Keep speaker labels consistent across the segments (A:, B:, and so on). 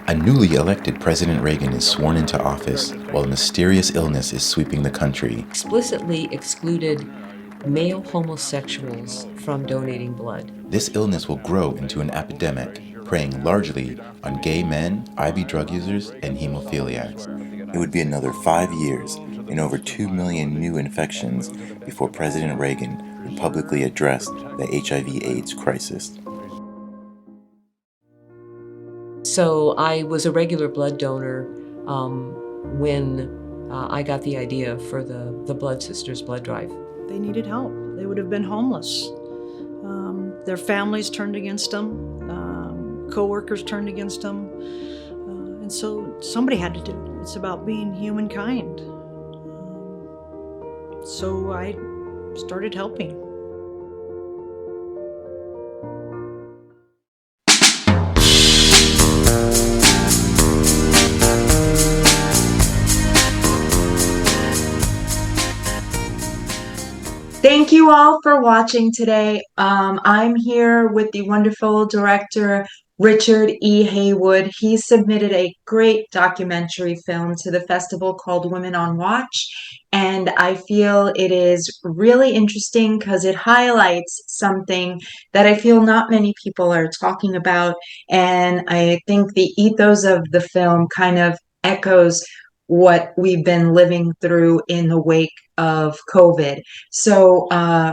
A: A newly elected President Reagan is sworn into office while a mysterious illness is sweeping the country.
B: Explicitly excluded male homosexuals from donating blood.
A: This illness will grow into an epidemic, preying largely on gay men, IV drug users, and hemophiliacs. It would be another 5 years and over 2 million new infections before President Reagan would publicly address the HIV/AIDS crisis.
B: So I was a regular blood donor when I got the idea for the Blood Sisters blood drive.
C: They needed help. They would have been homeless. Their families turned against them. Co-workers turned against them. And so somebody had to do it. It's about being humankind. So I started helping.
D: Thank you all for watching today. I'm here with the wonderful director, Richard E. Haywood. He submitted a great documentary film to the festival called Women on Watch, and I feel it is really interesting because it highlights something that I feel not many people are talking about, and I think the ethos of the film kind of echoes what we've been living through in the wake of COVID. So,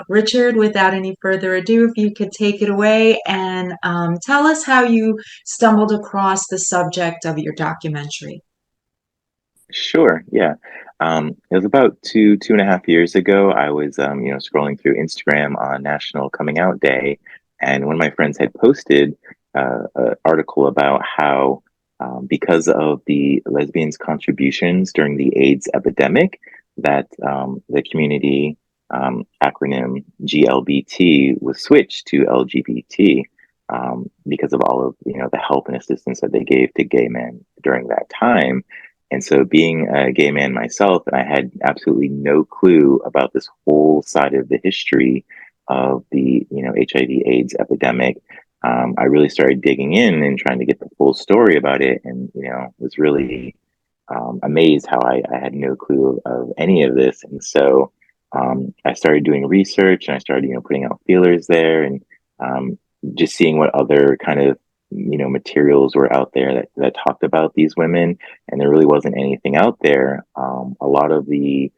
D: Richard, without any further ado, if you could take it away and tell us how you stumbled across the subject of your documentary.
E: Sure, yeah. It was about 2.5 years ago. I was, scrolling through Instagram on National Coming Out Day, and one of my friends had posted an article about how, because of the lesbians' contributions during the AIDS epidemic, that the community acronym GLBT was switched to LGBT because of all of the help and assistance that they gave to gay men during that time. And so, being a gay man myself, I had absolutely no clue about this whole side of the history of the HIV/AIDS epidemic. I really started digging in and trying to get the full story about it, and was really amazed how I had no clue of any of this. And so I started doing research, and I started putting out feelers there, and just seeing what other kind of materials were out there that talked about these women, and there really wasn't anything out there. A lot of the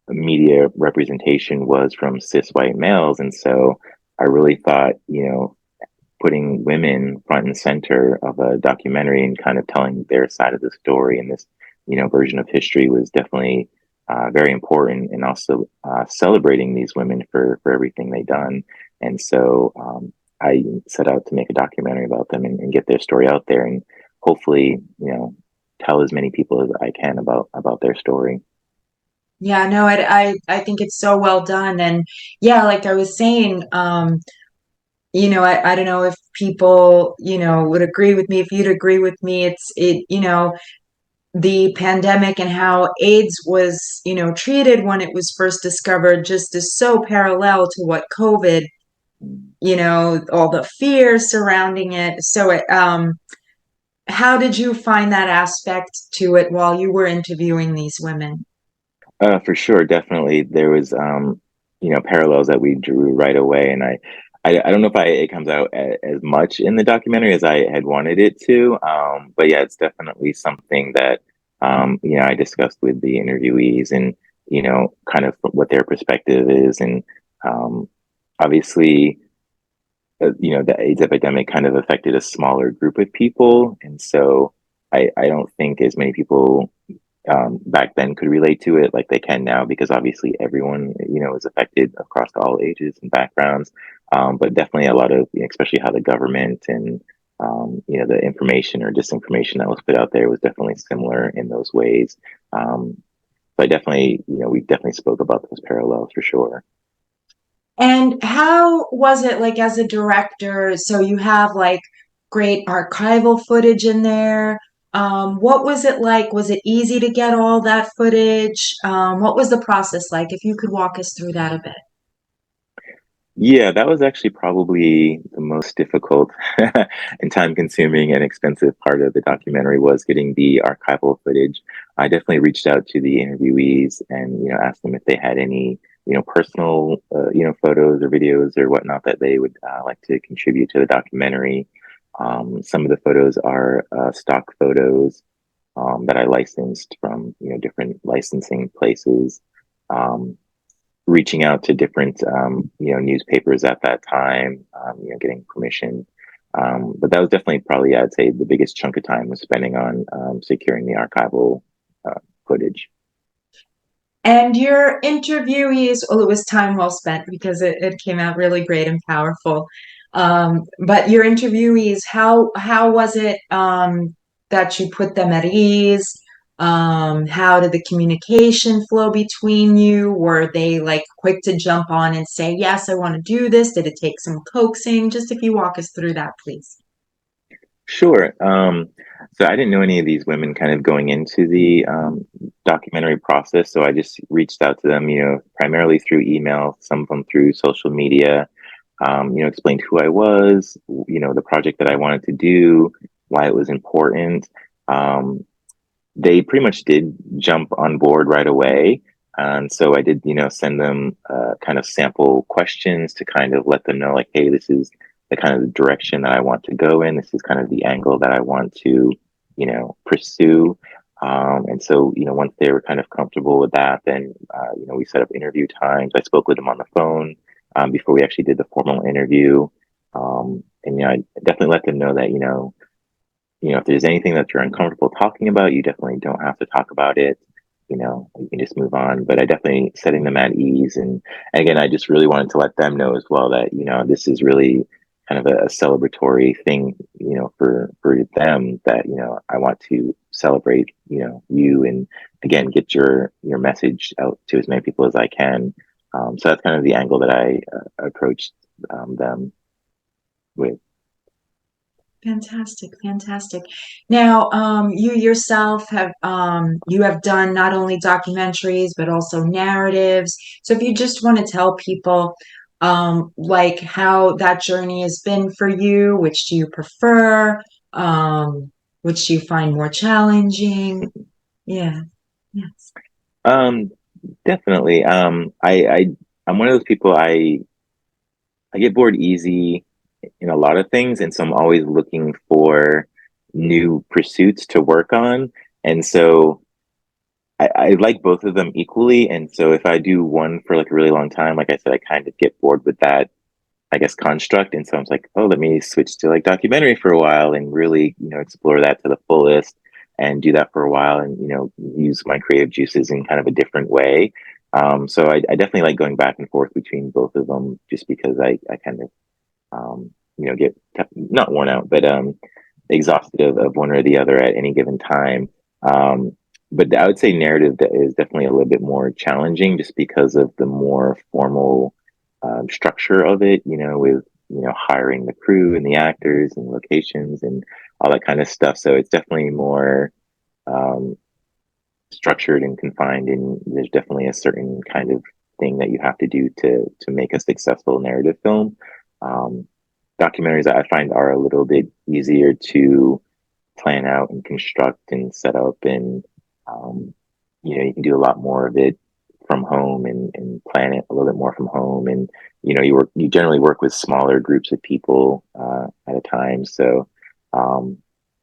E: media representation was from cis white males, and so I really thought putting women front and center of a documentary and kind of telling their side of the story and this version of history was definitely very important, and also celebrating these women for everything they done. And so I set out to make a documentary about them and get their story out there, and hopefully, tell as many people as I can about their story.
D: Yeah, no, I think it's so well done. And yeah, like I was saying, I don't know if people, would agree with me. If you'd agree with me, the pandemic and how AIDS was, treated when it was first discovered just is so parallel to what COVID, all the fear surrounding it. So how did you find that aspect to it while you were interviewing these women?
E: For sure, definitely. There was, parallels that we drew right away, and I don't know if it comes out as much in the documentary as I had wanted it to. But yeah, it's definitely something that, I discussed with the interviewees, and kind of what their perspective is, and obviously, the AIDS epidemic kind of affected a smaller group of people, and so I don't think as many people back then could relate to it like they can now, because obviously everyone is affected across all ages and backgrounds. But definitely a lot of, especially how the government and the information or disinformation that was put out there was definitely similar in those ways. But definitely, we definitely spoke about those parallels for sure.
D: And how was it like as a director? So you have like great archival footage in there. What was it like? Was it easy to get all that footage? What was the process like? If you could walk us through that a bit.
E: Yeah, that was actually probably the most difficult and time-consuming and expensive part of the documentary was getting the archival footage. I definitely reached out to the interviewees and, asked them if they had any, personal, photos or videos or whatnot that they would like to contribute to the documentary. Some of the photos are stock photos that I licensed from, different licensing places. Um, Reaching out to different newspapers at that time, getting permission. But that was definitely probably, I'd say, the biggest chunk of time was spending on securing the archival footage.
D: And your interviewees, well, it was time well spent because it came out really great and powerful. But your interviewees, how was it that you put them at ease? How did the communication flow between you? Were they like quick to jump on and say, yes, I want to do this? Did it take some coaxing? Just if you walk us through that, please.
E: Sure. So I didn't know any of these women kind of going into the documentary process. So I just reached out to them, primarily through email, some of them through social media, explained who I was, the project that I wanted to do, why it was important. Um, they pretty much did jump on board right away. And so I did, send them kind of sample questions to kind of let them know, like, hey, this is the kind of direction that I want to go in. This is kind of the angle that I want to, pursue. And so, once they were kind of comfortable with that, then, we set up interview times. I spoke with them on the phone before we actually did the formal interview. And, I definitely let them know that, if there's anything that you're uncomfortable talking about, you definitely don't have to talk about it. You can just move on. But I definitely setting them at ease. And again, I just really wanted to let them know as well that, this is really kind of a celebratory thing, for them that, I want to celebrate, you and again, get your message out to as many people as I can. So that's kind of the angle that I approached them with.
D: Fantastic, fantastic. Now, you yourself have done not only documentaries but also narratives. So, if you just want to tell people, like how that journey has been for you, which do you prefer? Which do you find more challenging? Yeah, yes.
E: Um, Definitely. I'm one of those people. I get bored easy in a lot of things, and so I'm always looking for new pursuits to work on. And so I like both of them equally. And so if I do one for like a really long time, like I said, I kind of get bored with that, I guess, construct. And so I'm like, oh, let me switch to like documentary for a while and really, explore that to the fullest and do that for a while and, use my creative juices in kind of a different way. So I definitely like going back and forth between both of them just because I kind of, get not worn out, but exhausted of one or the other at any given time. Um, but I would say narrative is definitely a little bit more challenging just because of the more formal structure of it, with, hiring the crew and the actors and locations and all that kind of stuff. So it's definitely more um, structured and confined, and there's definitely a certain kind of thing that you have to do to make a successful narrative film. Um, Documentaries I find are a little bit easier to plan out and construct and set up, and um, you can do a lot more of it from home and plan it a little bit more from home, and you generally work with smaller groups of people at a time, so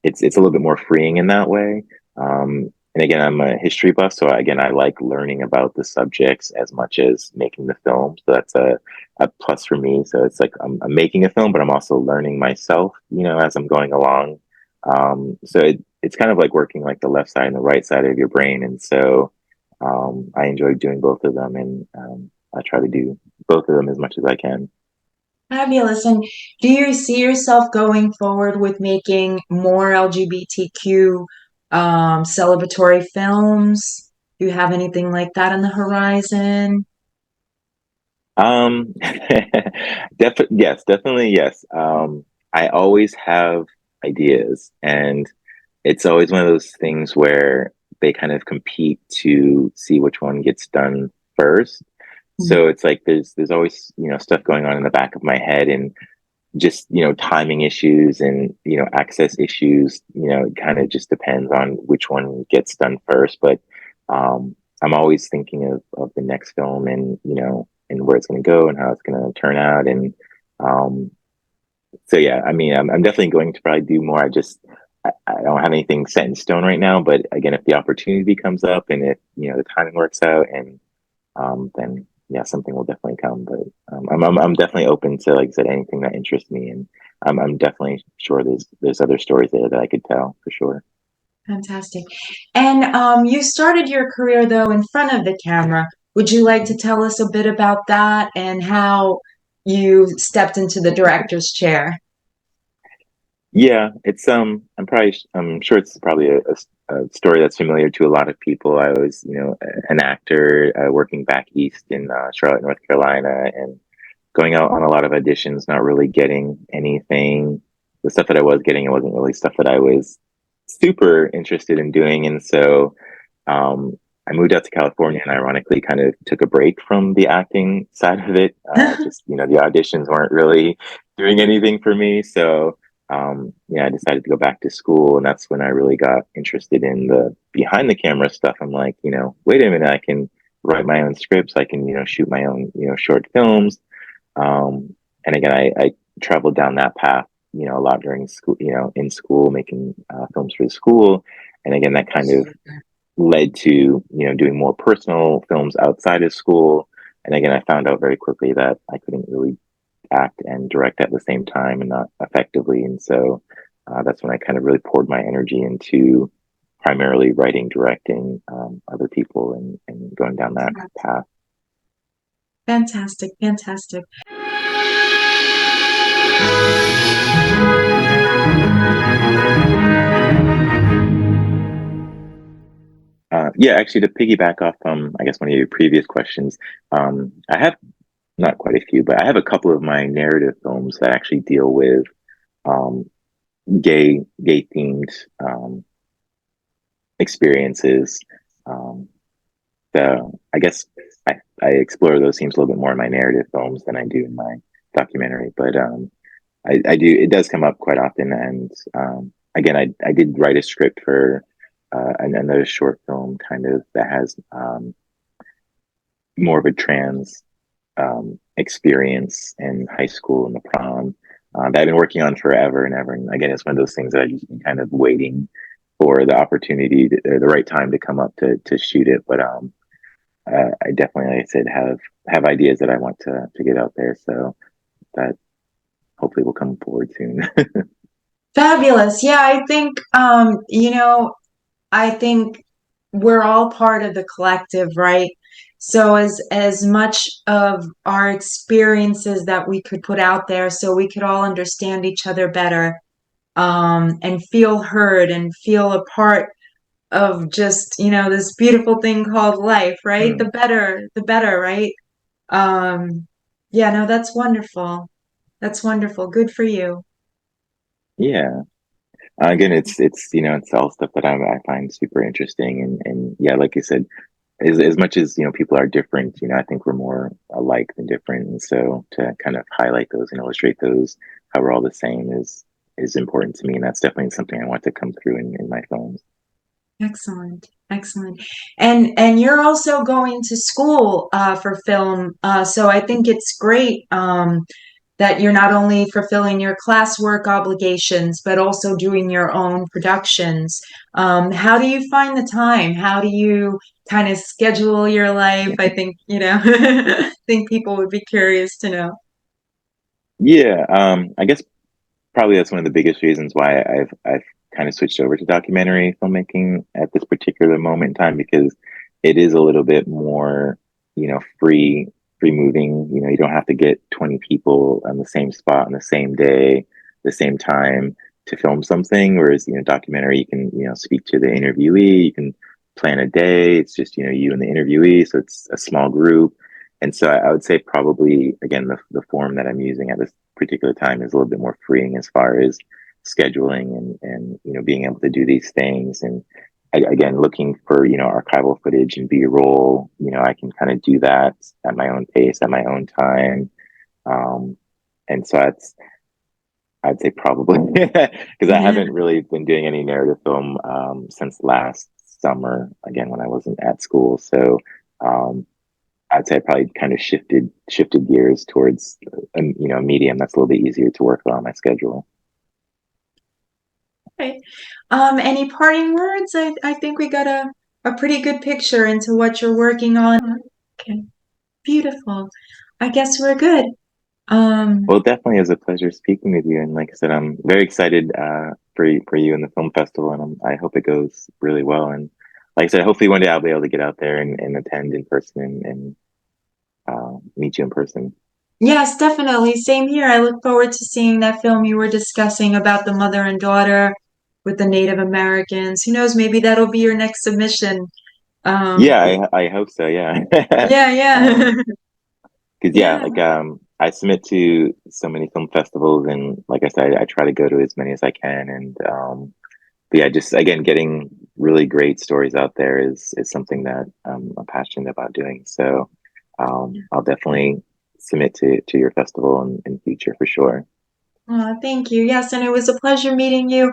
E: it's a little bit more freeing in that way. And again, I'm a history buff, so again, I like learning about the subjects as much as making the film. So that's a plus for me. So it's like I'm making a film, but I'm also learning myself, as I'm going along. So it's kind of like working like the left side and the right side of your brain. And so I enjoy doing both of them, and I try to do both of them as much as I can.
D: Fabulous. And do you see yourself going forward with making more LGBTQ celebratory films? Do you have anything like that on the horizon?
E: Yes, definitely yes. I always have ideas, and it's always one of those things where they kind of compete to see which one gets done first. So it's like there's always, stuff going on in the back of my head, and just, timing issues and, access issues. It kind of just depends on which one gets done first. But I'm always thinking of the next film, and, and where it's going to go and how it's going to turn out. And um, so, yeah, I mean, I'm definitely going to probably do more. I don't have anything set in stone right now. But again, if the opportunity comes up, and if, the timing works out, and then yeah, something will definitely come. But I'm definitely open to, like I said, anything that interests me, and I'm definitely sure there's other stories there that I could tell for sure.
D: Fantastic. And you started your career though in front of the camera. Would you like to tell us a bit about that and how you stepped into the director's chair?
E: Yeah, it's I'm sure it's probably a story that's familiar to a lot of people. I was, an actor, working back east in Charlotte, North Carolina, and going out on a lot of auditions, not really getting anything. The stuff that I was getting, it wasn't really stuff that I was super interested in doing. And so um, I moved out to California, and ironically kind of took a break from the acting side of it. Just, the auditions weren't really doing anything for me. So yeah, I decided to go back to school, and that's when I really got interested in the behind the camera stuff. I'm like, wait a minute, I can write my own scripts. I can, shoot my own, short films. And again, I traveled down that path, a lot during school, in school, making films for the school. And again, that kind of led to, doing more personal films outside of school. And again, I found out very quickly that I couldn't really act and direct at the same time, and not effectively. And so that's when I kind of really poured my energy into primarily writing, directing other people, and going down that path.
D: Fantastic, fantastic.
E: Yeah, actually, to piggyback off, I guess one of your previous questions, I have not quite a few, but I have a couple of my narrative films that actually deal with um, gay themed experiences. Um, so I guess I explore those themes a little bit more in my narrative films than I do in my documentary. But I do, it does come up quite often. And again, I did write a script for another short film kind of that has more of a trans experience in high school and the prom that I've been working on forever and ever. And again, it's one of those things that I've just been kind of waiting for the opportunity, the right time to come up to shoot it. But I definitely, like I said, have ideas that I want to get out there. So that hopefully will come forward soon.
D: Fabulous. Yeah, I think I think we're all part of the collective, right? So as much of our experiences that we could put out there so we could all understand each other better, and feel heard and feel a part of just, this beautiful thing called life, right?
E: Mm,
D: The better, right? Um, yeah, no, that's wonderful. That's wonderful. Good for you.
E: yeah. Again, it's all stuff that I find super interesting, and yeah, like you said, as much as people are different, I think we're more alike than different. And so to kind of highlight those and illustrate those, how we're all the same, is important to me, and that's definitely something I want to come through in my films.
D: Excellent. Excellent. And you're also going to school for film. So I think it's great that you're not only fulfilling your classwork obligations, but also doing your own productions. How do you find the time? How do you kind of schedule your life? I think, think people would be curious to know.
E: Yeah, I guess probably that's one of the biggest reasons why I've kind of switched over to documentary filmmaking at this particular moment in time, because it is a little bit more, free moving. You don't have to get 20 people on the same spot on the same day, the same time to film something. Whereas, documentary, you can, speak to the interviewee, you can plan a day. It's just, you and the interviewee. So it's a small group. And so I would say probably, again, the form that I'm using at this particular time is a little bit more freeing as far as scheduling and being able to do these things. And again, looking for, archival footage and B-roll, I can kind of do that at my own pace, at my own time. And so I'd say probably because I haven't really been doing any narrative film since last summer, again, when I wasn't at school. So I'd say I probably kind of shifted gears towards a medium that's a little bit easier to work on my schedule.
D: Okay. Any parting words? I think we got a pretty good picture into what you're working on. Okay, beautiful. I guess we're good.
E: Well, it definitely is a pleasure speaking with you, and like I said, I'm very excited for you in the film festival, and I hope it goes really well. And like I said, hopefully one day I'll be able to get out there and attend in person and meet you in person.
D: Yes, definitely. Same here. I look forward to seeing that film you were discussing about the mother and daughter with the Native Americans. Who knows, maybe that'll be your next submission. Um,
E: Yeah, I hope so. Yeah.
D: yeah, yeah.
E: Because yeah,
D: Yeah.
E: like I submit to so many film festivals, and like I said, I try to go to as many as I can. And but yeah, just again, getting really great stories out there is something that I'm passionate about doing. So I'll definitely submit to your festival in future for sure.
D: Thank you. Yes, and it was a pleasure meeting you.